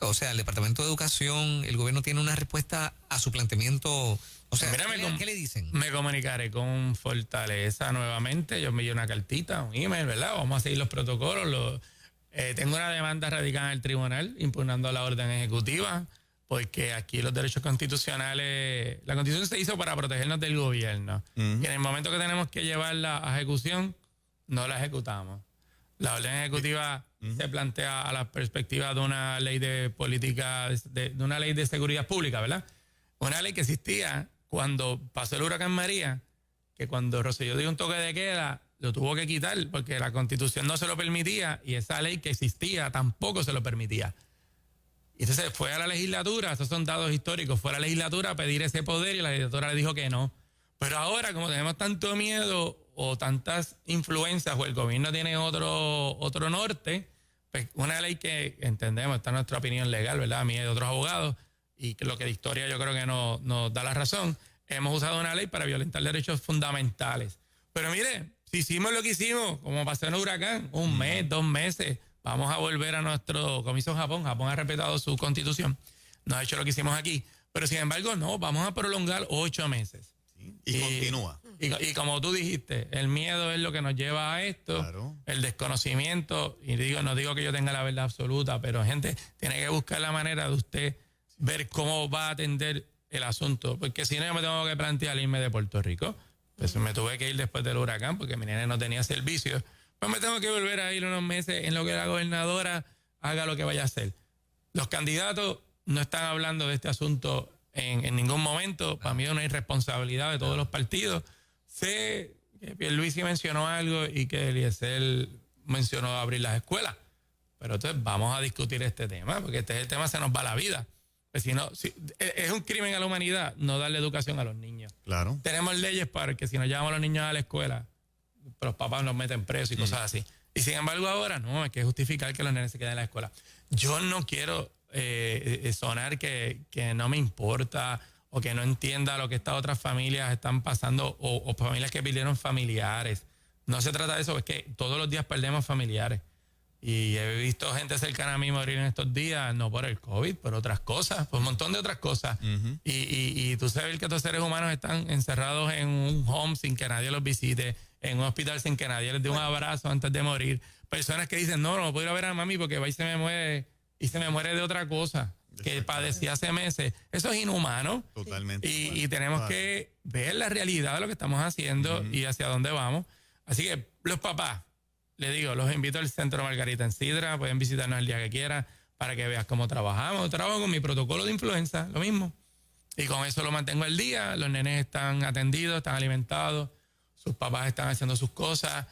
o sea, el Departamento de Educación, el gobierno tiene una respuesta a su planteamiento. O sea, Mira, ¿qué le dicen? Me comunicaré con Fortaleza nuevamente. Yo envié una cartita, un email, ¿verdad? Vamos a seguir los protocolos. Tengo una demanda radicada en el tribunal impugnando la orden ejecutiva, porque aquí los derechos constitucionales, la Constitución se hizo para protegernos del gobierno. Y en el momento que tenemos que llevarla a ejecución, no la ejecutamos. La orden ejecutiva se plantea a la perspectiva de una ley de política, de una ley de seguridad pública, ¿verdad? Una ley que existía cuando pasó el huracán María, que cuando Rosselló dio un toque de queda, lo tuvo que quitar porque la Constitución no se lo permitía y esa ley que existía tampoco se lo permitía. Y entonces fue a la legislatura, esos son datos históricos, fue a la legislatura a pedir ese poder y la legislatura le dijo que no. Pero ahora, como tenemos tanto miedo o tantas influencias o el gobierno tiene otro norte, pues una ley que entendemos, está en nuestra opinión legal, ¿verdad? A mí y de otros abogados, y que lo que de historia yo creo que nos da la razón, hemos usado una ley para violentar derechos fundamentales. Pero mire, si hicimos lo que hicimos, como pasó en el huracán, 1 mes, 2 meses, vamos a volver a nuestro, como hizo Japón. Japón ha respetado su constitución, no ha hecho lo que hicimos aquí. Pero sin embargo, no, vamos a prolongar 8 meses. Y continúa. Y como tú dijiste, el miedo es lo que nos lleva a esto, Claro. el desconocimiento, y no digo que yo tenga la verdad absoluta, pero gente tiene que buscar la manera de usted ver cómo va a atender el asunto, porque si no yo me tengo que plantear irme de Puerto Rico, pues me tuve que ir después del huracán porque mi nene no tenía servicio, pues me tengo que volver a ir unos meses en lo que la gobernadora haga lo que vaya a hacer. Los candidatos no están hablando de este asunto en ningún momento. Para mí es una irresponsabilidad de todos los partidos. Sé que Pierluisi mencionó algo y que Eliezer mencionó abrir las escuelas, pero entonces vamos a discutir este tema, porque este tema se nos va la vida. Pues si no, es un crimen a la humanidad no darle educación a los niños. Claro. Tenemos leyes para que si nos llevamos a los niños a la escuela, los papás nos meten presos y cosas así. Y sin embargo ahora no, hay que justificar que los nenes se queden en la escuela. Yo no quiero sonar que no me importa o que no entienda lo que estas otras familias están pasando o familias que perdieron familiares. No se trata de eso, es que todos los días perdemos familiares. Y he visto gente cercana a mí morir en estos días, no por el COVID, por otras cosas, por un montón de otras cosas. Y tú sabes que estos seres humanos están encerrados en un home sin que nadie los visite, en un hospital sin que nadie les dé un abrazo antes de morir. Personas que dicen, no puedo ir a ver a mami porque va y se me muere de otra cosa que padecí hace meses. Eso es inhumano. Totalmente. Y tenemos que ver la realidad de lo que estamos haciendo y hacia dónde vamos. Así que los papás, les digo, los invito al Centro Margarita en Sidra, pueden visitarnos el día que quieran. para que veas cómo trabajamos. Trabajo con mi protocolo de influenza, lo mismo. Y con eso lo mantengo al día. Los nenes están atendidos, están alimentados, sus papás están haciendo sus cosas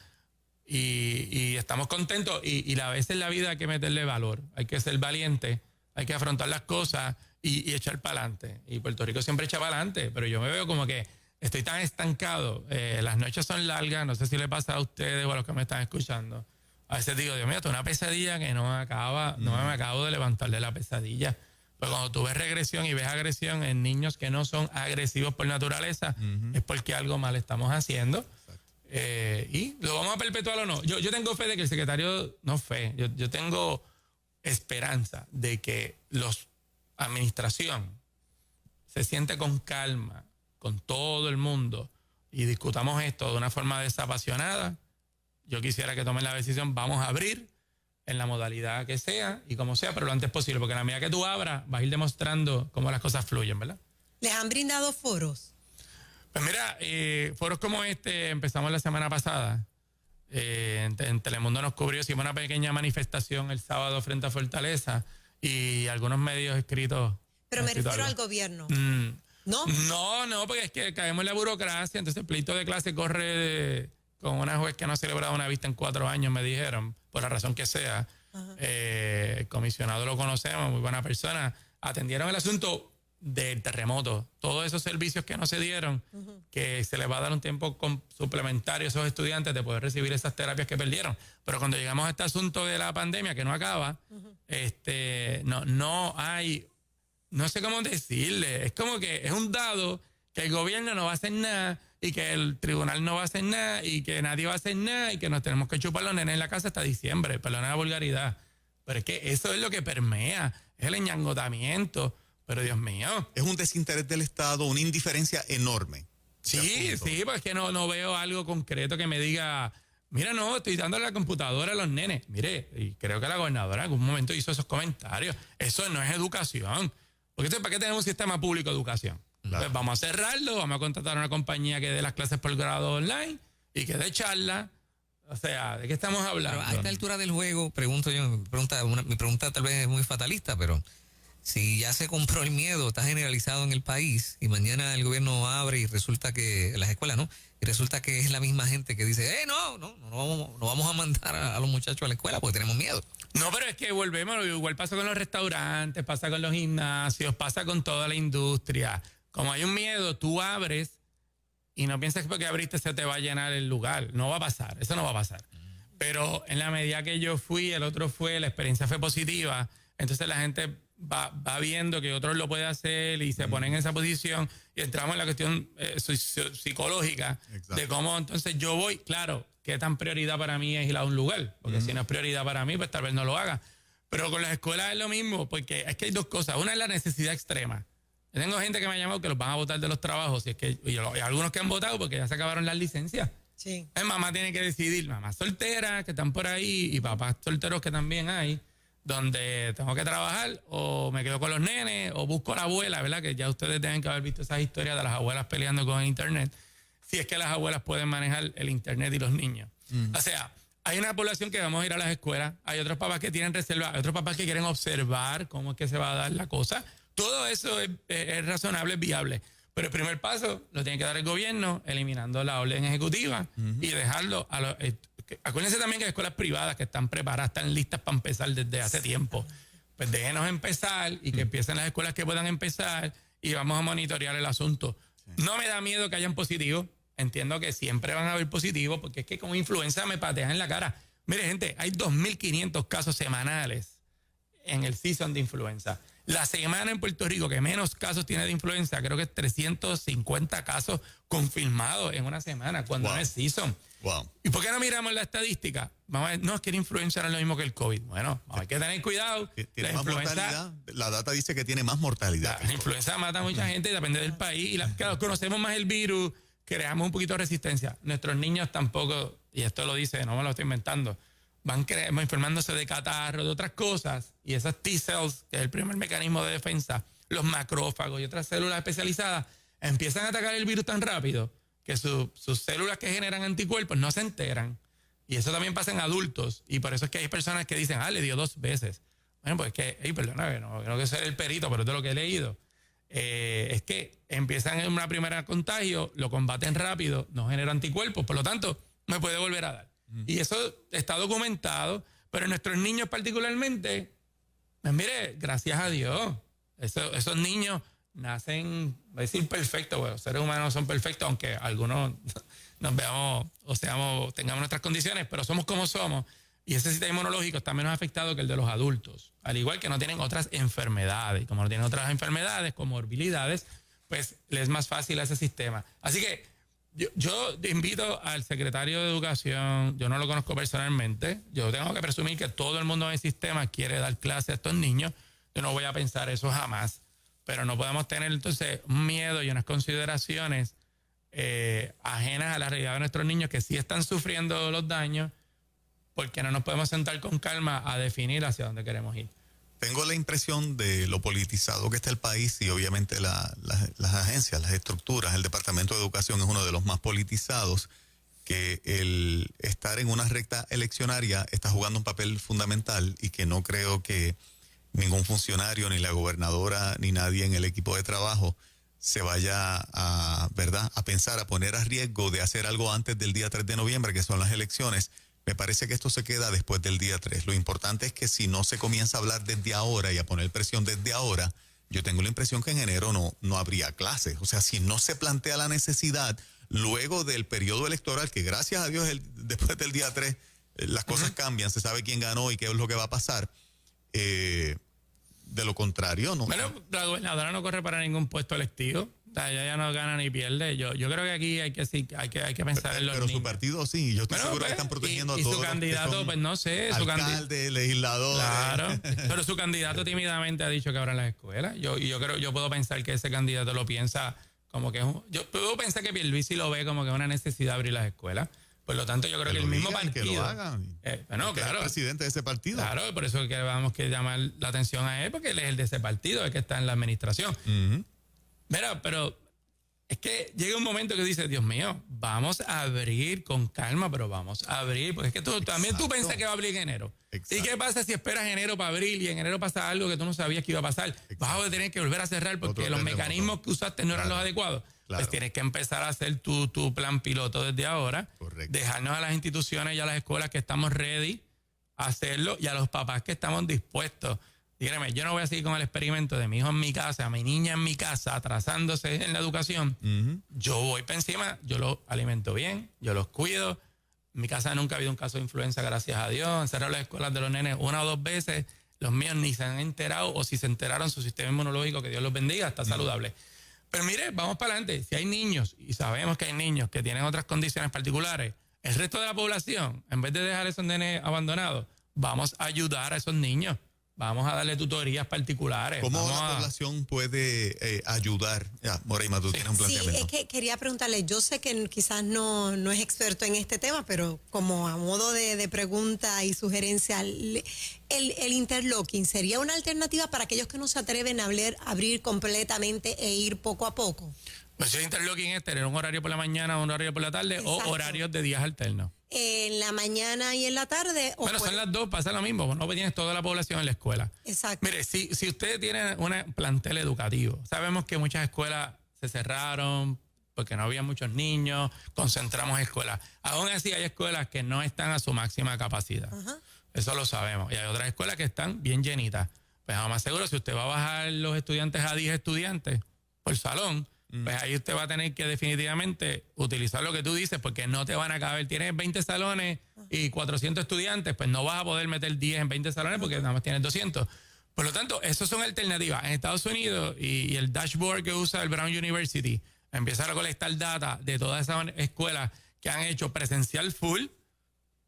y estamos contentos. Y a veces en la vida hay que meterle valor, hay que ser valiente, hay que afrontar las cosas y echar para adelante. Y Puerto Rico siempre echa para adelante, pero yo me veo como que estoy tan estancado. Las noches son largas, no sé si le pasa a ustedes o a los que me están escuchando. A veces digo, Dios mío, esto es una pesadilla que no me acabo de levantar de la pesadilla. Pero cuando tú ves regresión y ves agresión en niños que no son agresivos por naturaleza, es porque algo mal estamos haciendo. Y lo vamos a perpetuar o no. Yo tengo fe de que el secretario, no fe, yo tengo esperanza de que los administración se siente con calma con todo el mundo y discutamos esto de una forma desapasionada. Yo quisiera que tomen la decisión, vamos a abrir en la modalidad que sea y como sea, pero lo antes posible, porque a la medida que tú abras, vas a ir demostrando cómo las cosas fluyen, ¿verdad? ¿Les han brindado foros? Pues mira, foros como este empezamos la semana pasada. En Telemundo nos cubrió, hicimos una pequeña manifestación el sábado frente a Fortaleza y algunos medios escritos. Pero me refiero al gobierno. ¿No? No, porque es que caemos en la burocracia, entonces el pleito de clase corre con una juez que no ha celebrado una vista en 4 años, me dijeron, por la razón que sea. El comisionado lo conocemos, muy buena persona. Atendieron el asunto del terremoto, todos esos servicios que no se dieron, que se les va a dar un tiempo suplementario a esos estudiantes de poder recibir esas terapias que perdieron. Pero cuando llegamos a este asunto de la pandemia, que no acaba, no hay, no sé cómo decirle, es como que es un dado que el gobierno no va a hacer nada y que el tribunal no va a hacer nada y que nadie va a hacer nada y que nos tenemos que chupar los nenes en la casa hasta diciembre, perdona la vulgaridad. Pero es que eso es lo que permea, es el enñangotamiento. Pero Dios mío. Es un desinterés del Estado, una indiferencia enorme. Sí, pues es que no veo algo concreto que me diga, mira, no, estoy dándole la computadora a los nenes. Mire, y creo que la gobernadora en algún momento hizo esos comentarios. Eso no es educación. Porque ¿para qué tenemos un sistema público de educación? Claro. Pues vamos a cerrarlo, vamos a contratar a una compañía que dé las clases por grado online y que dé charla. O sea, ¿de qué estamos hablando? Pero a esta altura del juego, pregunto yo, mi pregunta tal vez es muy fatalista, pero si ya se compró el miedo, está generalizado en el país y mañana el gobierno abre y resulta que, las escuelas, ¿no? Y resulta que es la misma gente que dice, no vamos a mandar a los muchachos a la escuela porque tenemos miedo. No, pero es que volvemos, igual pasa con los restaurantes, pasa con los gimnasios, pasa con toda la industria. Como hay un miedo, tú abres y no piensas que porque abriste se te va a llenar el lugar. No va a pasar, eso no va a pasar. Pero en la medida que yo fui, el otro fue, la experiencia fue positiva, entonces la gente va viendo que otros lo pueden hacer y se ponen en esa posición y entramos en la cuestión psicológica. Exacto. De cómo entonces yo voy, claro, qué tan prioridad para mí es ir a un lugar, porque si no es prioridad para mí, pues tal vez no lo haga. Pero con las escuelas es lo mismo, porque es que hay dos cosas. Una es la necesidad extrema. Yo tengo gente que me ha llamado que los van a votar de los trabajos y hay algunos que han votado porque ya se acabaron las licencias. Sí. Mamá tiene que decidir, mamás solteras que están por ahí y papás solteros que también hay, donde tengo que trabajar o me quedo con los nenes o busco a la abuela, ¿verdad? Que ya ustedes deben que haber visto esas historias de las abuelas peleando con el internet, si es que las abuelas pueden manejar el internet y los niños. O sea, hay una población que vamos a ir a las escuelas, hay otros papás que tienen reserva, hay otros papás que quieren observar cómo es que se va a dar la cosa. Todo eso es razonable, es viable. Pero el primer paso lo tiene que dar el gobierno, eliminando la orden ejecutiva y dejarlo a los... Acuérdense también que hay escuelas privadas que están preparadas, están listas para empezar desde hace tiempo. Pues déjenos empezar y que empiecen las escuelas que puedan empezar y vamos a monitorear el asunto. No me da miedo que hayan positivos. Entiendo que siempre van a haber positivos porque es que con influenza me patean en la cara. Mire, gente, hay 2.500 casos semanales en el season de influenza. La semana en Puerto Rico que menos casos tiene de influenza, creo que es 350 casos confirmados en una semana, cuando no es season. Wow. ¿Y por qué no miramos la estadística? Vamos a ver, no, es que la influenza no es lo mismo que el COVID. Bueno, hay que tener cuidado. Tiene más mortalidad. La data dice que tiene más mortalidad. La influenza mata a mucha gente, depende del país. Y claro, conocemos más el virus, creamos un poquito de resistencia. Nuestros niños tampoco, y esto lo dice, no me lo estoy inventando, van enfermándose de catarro, de otras cosas, y esas T-cells, que es el primer mecanismo de defensa, los macrófagos y otras células especializadas, empiezan a atacar el virus tan rápido que sus células que generan anticuerpos no se enteran. Y eso también pasa en adultos, y por eso es que hay personas que dicen, le dio 2 veces. Bueno, pues es que, perdona, que no quiero ser el perito, pero es de lo que he leído. Es que empiezan en una primera contagio, lo combaten rápido, no genera anticuerpos, por lo tanto, me puede volver a dar. Y eso está documentado, pero en nuestros niños particularmente, pues mire, gracias a Dios, esos niños nacen, voy a decir perfectos, bueno, los seres humanos son perfectos, aunque algunos nos veamos, tengamos nuestras condiciones, pero somos como somos. Y ese sistema inmunológico está menos afectado que el de los adultos. Al igual que no tienen otras enfermedades. Y como no tienen otras enfermedades, comorbilidades, pues les es más fácil a ese sistema. Así que yo invito al secretario de Educación, yo no lo conozco personalmente, yo tengo que presumir que todo el mundo en el sistema quiere dar clase a estos niños. Yo no voy a pensar eso jamás. Pero no podemos tener entonces un miedo y unas consideraciones ajenas a la realidad de nuestros niños que sí están sufriendo los daños, porque no nos podemos sentar con calma a definir hacia dónde queremos ir. Tengo la impresión de lo politizado que está el país y obviamente las agencias, las estructuras, el Departamento de Educación es uno de los más politizados, que el estar en una recta eleccionaria está jugando un papel fundamental y que no creo que ningún funcionario, ni la gobernadora, ni nadie en el equipo de trabajo se vaya a pensar, a poner a riesgo de hacer algo antes del día 3 de noviembre, que son las elecciones. Me parece que esto se queda después del día 3. Lo importante es que si no se comienza a hablar desde ahora y a poner presión desde ahora, yo tengo la impresión que en enero no habría clases. O sea, si no se plantea la necesidad luego del periodo electoral, que gracias a Dios después del día 3 las cosas cambian, se sabe quién ganó y qué es lo que va a pasar. De lo contrario, no. Bueno, la gobernadora no corre para ningún puesto electivo. Ella ya no gana ni pierde. Yo creo que aquí hay que pensar en los pero niños. su partido sí, yo estoy seguro que están protegiendo a todos. Y su candidato, pues no sé, su alcalde, legislador. Claro, pero su candidato tímidamente ha dicho que abran las escuelas. Yo puedo pensar que ese candidato lo piensa como que yo puedo pensar que Pierluisi lo ve como que es una necesidad abrir las escuelas. Por lo tanto, yo creo que el mismo partido. Que lo hagan. Bueno, claro. Es el presidente de ese partido. Claro, por eso que vamos que llamar la atención a él, porque él es el de ese partido, el que está en la administración. Mira, pero es que llega un momento que dices, Dios mío, vamos a abrir con calma, pero vamos a abrir, porque es que también tú pensas que va a abrir en enero. Exacto. ¿Y qué pasa si esperas enero para abrir y en enero pasa algo que tú no sabías que iba a pasar? Exacto. Vas a tener que volver a cerrar porque los mecanismos que usaste no eran los adecuados. Claro. Pues tienes que empezar a hacer tu plan piloto desde ahora. Correcto. Dejarnos a las instituciones y a las escuelas que estamos ready a hacerlo y a los papás que estamos dispuestos. Dígame, yo no voy a seguir con el experimento de mi hijo en mi casa, mi niña en mi casa, atrasándose en la educación. Yo voy para encima, yo los alimento bien, yo los cuido. En mi casa nunca ha habido un caso de influenza, gracias a Dios. Han cerrado las escuelas de los nenes 1 o 2 veces. Los míos ni se han enterado, o si se enteraron, su sistema inmunológico, que Dios los bendiga, está saludable. Pero mire, vamos para adelante. Si hay niños, y sabemos que hay niños que tienen otras condiciones particulares, el resto de la población, en vez de dejar a esos nenes abandonados, vamos a ayudar a esos niños. Vamos a darle tutorías particulares. ¿Cómo la población puede ayudar? Moreima, tú tienes un planteamiento. Sí, es que quería preguntarle, yo sé que quizás no es experto en este tema, pero como a modo de pregunta y sugerencia, el interlocking sería una alternativa para aquellos que no se atreven a abrir completamente e ir poco a poco. Pues el interlocking es tener un horario por la mañana, un horario por la tarde. Exacto. O horarios de días alternos. En la mañana y en la tarde. Bueno, son las dos, pasa lo mismo. No tienes toda la población en la escuela. Exacto. Mire, si usted tiene un plantel educativo, sabemos que muchas escuelas se cerraron porque no había muchos niños, concentramos escuelas. Aún así hay escuelas que no están a su máxima capacidad. Ajá. Eso lo sabemos. Y hay otras escuelas que están bien llenitas. Pues más seguro, si usted va a bajar los estudiantes a 10 estudiantes por salón, pues ahí usted va a tener que definitivamente utilizar lo que tú dices, porque no te van a caber. Tienes 20 salones y 400 estudiantes, pues no vas a poder meter 10 en 20 salones porque nada más tienes 200. Por lo tanto, esas son alternativas. En Estados Unidos y el dashboard que usa el Brown University empieza a recolectar data de todas esas escuelas que han hecho presencial full.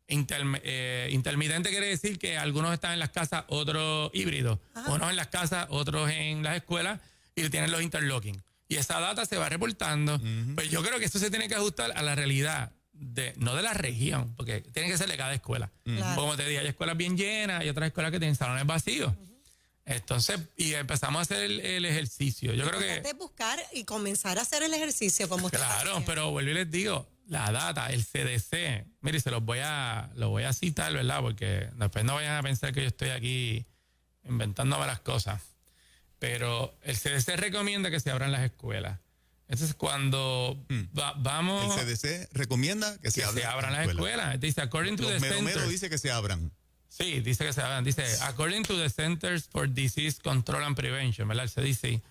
Intermitente quiere decir que algunos están en las casas, otros híbridos. Ajá. Unos en las casas, otros en las escuelas y tienen los interlocking. Y esa data se va reportando. Pues yo creo que esto se tiene que ajustar a la realidad, no de la región, porque tiene que ser de cada escuela. Claro. Como te dije, hay escuelas bien llenas, hay otras escuelas que tienen salones vacíos. Entonces, y empezamos a hacer el ejercicio. Yo creo que... de buscar y comenzar a hacer el ejercicio como usted. Claro, pero vuelvo y les digo, la data, el CDC, mire, lo voy a citar, ¿verdad? Porque después no vayan a pensar que yo estoy aquí inventándome las cosas, pero el CDC recomienda que se abran las escuelas. Entonces, cuando vamos... El CDC recomienda que se abran las escuelas. Dice, according to the Meromero Centers... dice que se abran. Sí, dice que se abran. Dice, according to the Centers for Disease Control and Prevention, ¿verdad? El CDC.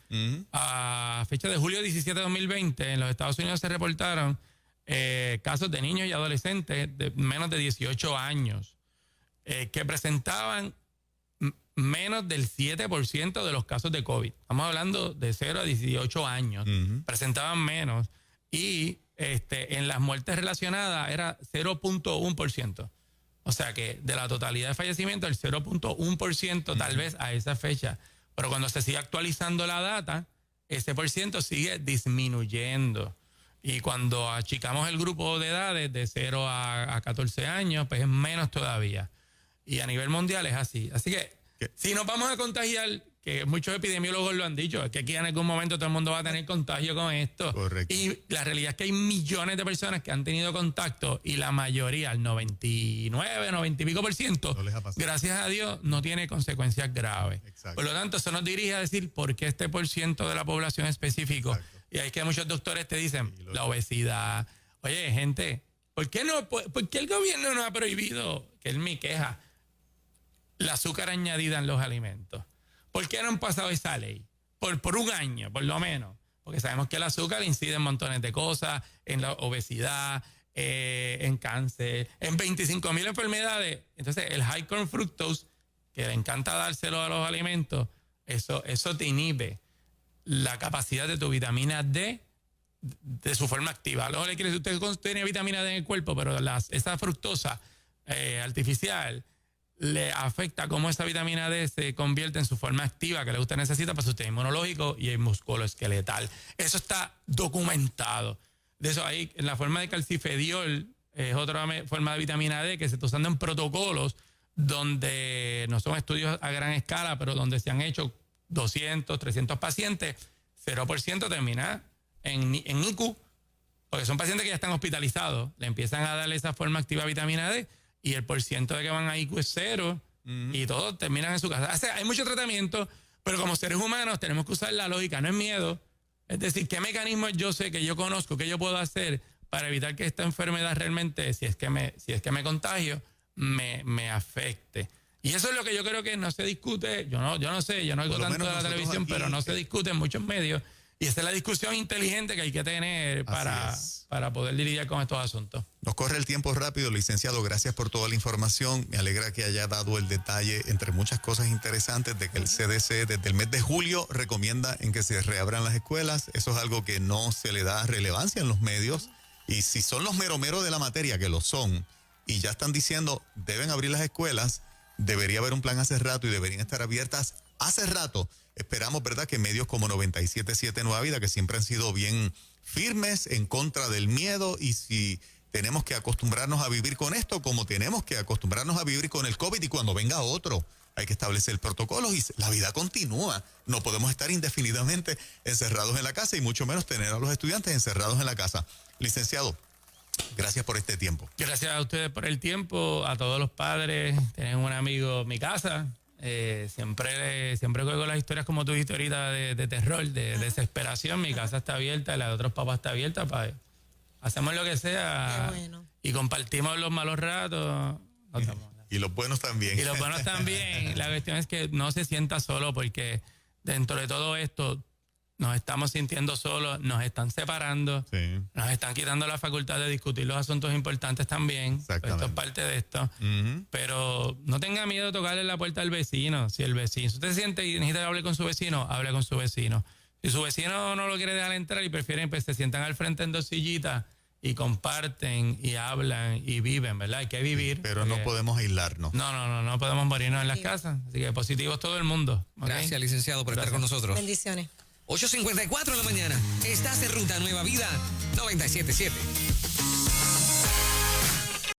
A fecha de julio 17 de 2020, en los Estados Unidos se reportaron casos de niños y adolescentes de menos de 18 años que presentaban menos del 7% de los casos de COVID. Estamos hablando de 0 a 18 años. Presentaban menos. Y en las muertes relacionadas era 0.1%. O sea que de la totalidad de fallecimientos, el 0.1% tal vez a esa fecha. Pero cuando se sigue actualizando la data, ese por ciento sigue disminuyendo. Y cuando achicamos el grupo de edades de 0 a 14 años, pues es menos todavía. Y a nivel mundial es así. Así que si nos vamos a contagiar, que muchos epidemiólogos lo han dicho, es que aquí en algún momento todo el mundo va a tener contagio con esto. Correcto. Y la realidad es que hay millones de personas que han tenido contacto y la mayoría, el 99, 90 y pico %, No les ha pasado. gracias a Dios, no tiene consecuencias graves. Exacto. Por lo tanto, eso nos dirige a decir por qué este por ciento de la población específico. Exacto. Y hay que muchos doctores te dicen, la obesidad. Oye, gente, ¿por qué el gobierno no ha prohibido, que es mi queja, el azúcar añadida en los alimentos? ¿Por qué no han pasado esa ley? Por un año, por lo menos. Porque sabemos que el azúcar incide en montones de cosas, en la obesidad, en cáncer, en 25,000 enfermedades. Entonces, el high corn fructose, que le encanta dárselo a los alimentos, eso te inhibe la capacidad de tu vitamina D de su forma activa. A lo mejor usted tiene vitamina D en el cuerpo, pero esa fructosa artificial le afecta cómo esa vitamina D se convierte en su forma activa que usted necesita para su sistema inmunológico y el musculoesqueletal. Eso está documentado. De eso ahí, en la forma de calcifediol, es otra forma de vitamina D que se está usando en protocolos donde no son estudios a gran escala, pero donde se han hecho 200, 300 pacientes, 0% termina en IQ, porque son pacientes que ya están hospitalizados, le empiezan a darle esa forma activa de vitamina D y el porciento de que van a IQ es 0 y todos terminan en su casa. O sea, hay mucho tratamiento, pero como seres humanos tenemos que usar la lógica, no es miedo. Es decir, ¿qué mecanismos yo sé, que yo conozco, que yo puedo hacer para evitar que esta enfermedad realmente, si es que me contagio, me afecte? Y eso es lo que yo creo que no se discute. Yo no sé, yo no oigo tanto de la televisión, pero no se discute en muchos medios. Y esa es la discusión inteligente que hay que tener para poder lidiar con estos asuntos. Nos corre el tiempo rápido, licenciado. Gracias por toda la información. Me alegra que haya dado el detalle, entre muchas cosas interesantes, de que el CDC desde el mes de julio recomienda en que se reabran las escuelas. Eso es algo que no se le da relevancia en los medios. Y si son los meromeros de la materia, que lo son, y ya están diciendo deben abrir las escuelas, debería haber un plan hace rato y deberían estar abiertas hace rato. Esperamos, ¿verdad?, que medios como 97.7 Nueva Vida, que siempre han sido bien firmes en contra del miedo, y si tenemos que acostumbrarnos a vivir con esto, como tenemos que acostumbrarnos a vivir con el COVID, y cuando venga otro, hay que establecer protocolos y la vida continúa. No podemos estar indefinidamente encerrados en la casa y mucho menos tener a los estudiantes encerrados en la casa. Licenciado, gracias por este tiempo. Gracias a ustedes por el tiempo, a todos los padres. Tienen un amigo en mi casa. Siempre juego las historias, como tú dijiste ahorita, de terror, de desesperación. Mi casa está abierta, la de otros papás está abierta. Hacemos lo que sea. Qué bueno. Y compartimos los malos ratos. Y los buenos también. Y los buenos también. La cuestión es que no se sienta solo, porque dentro de todo esto nos estamos sintiendo solos, nos están separando, Sí. nos están quitando la facultad de discutir los asuntos importantes también. Exactamente. Esto es parte de esto. Pero no tenga miedo de tocarle la puerta al vecino. Si usted se siente y necesita hablar con su vecino, hable con su vecino. Si su vecino no lo quiere dejar entrar y prefieren, pues se sientan al frente en 2 sillitas y comparten y hablan y viven, ¿verdad? Hay que vivir. Pero no podemos aislarnos. No podemos morirnos en las casas. Así que positivos todo el mundo. ¿ok? Gracias, licenciado, por estar con nosotros. Bendiciones. 8:54 de la mañana. Estás en Ruta Nueva Vida 97.7.